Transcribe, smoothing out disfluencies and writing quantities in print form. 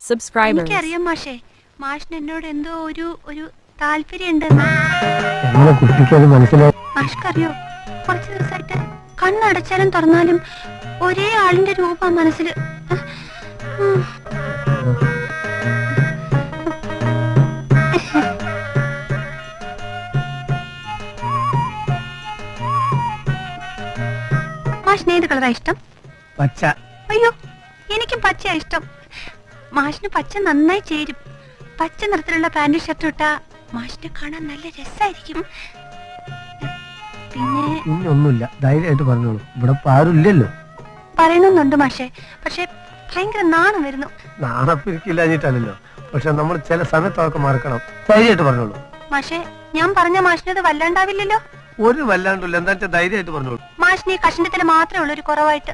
subscribers. എനിക്കറിയാം മാഷേ, മാഷിന് എന്നോട് എന്തോ ഒരു താല്പര്യമുണ്ട്. മാഷ്ക്കറിയോ, കുറച്ച് ദിവസമായിട്ട് കണ്ണടച്ചാലും തുറന്നാലും ഒരേ ആളിന്റെ രൂപം മനസ്സിൽ. മാഷിന് ഏത് കളറാ ഇഷ്ടം? പച്ച. അയ്യോ, എനിക്കും പച്ചയാ ഇഷ്ടം. മാഷിന് പച്ച നന്നായി ചേരും. പച്ച നിറത്തിലുള്ള പാന്റ് ഷർട്ട് ഇട്ടാ മാഷിനെ കാണാൻ നല്ല രസായിരിക്കും. പിന്നെ ഒന്നുമില്ല, ധൈര്യമായിട്ട് പറഞ്ഞോളൂ. ഇവിടെ ആരുമില്ലല്ലോ. പറയണമെന്നുണ്ട് മാഷെ, പക്ഷെ ഭയങ്കര നാണം വരുന്നു. നാണപ്പിരിക്കില്ലല്ലോ, പക്ഷെ നമ്മൾ ചില സമയത്തൊക്കെ മറക്കണം. ധൈര്യമായിട്ട് പറഞ്ഞോളൂ. മാഷെ, ഞാൻ പറഞ്ഞ മാഷിനത് വല്ലാണ്ടാവില്ലല്ലോ? ഒരു വല്ലാണ്ടില്ല, എന്താ വെച്ചാൽ ധൈര്യമായിട്ട് പറഞ്ഞോളൂ. മാഷിന് ഈ കഷണ്ടത്തിൽ മാത്രമേ ഉള്ളൂ ഒരു കുറവായിട്ട്.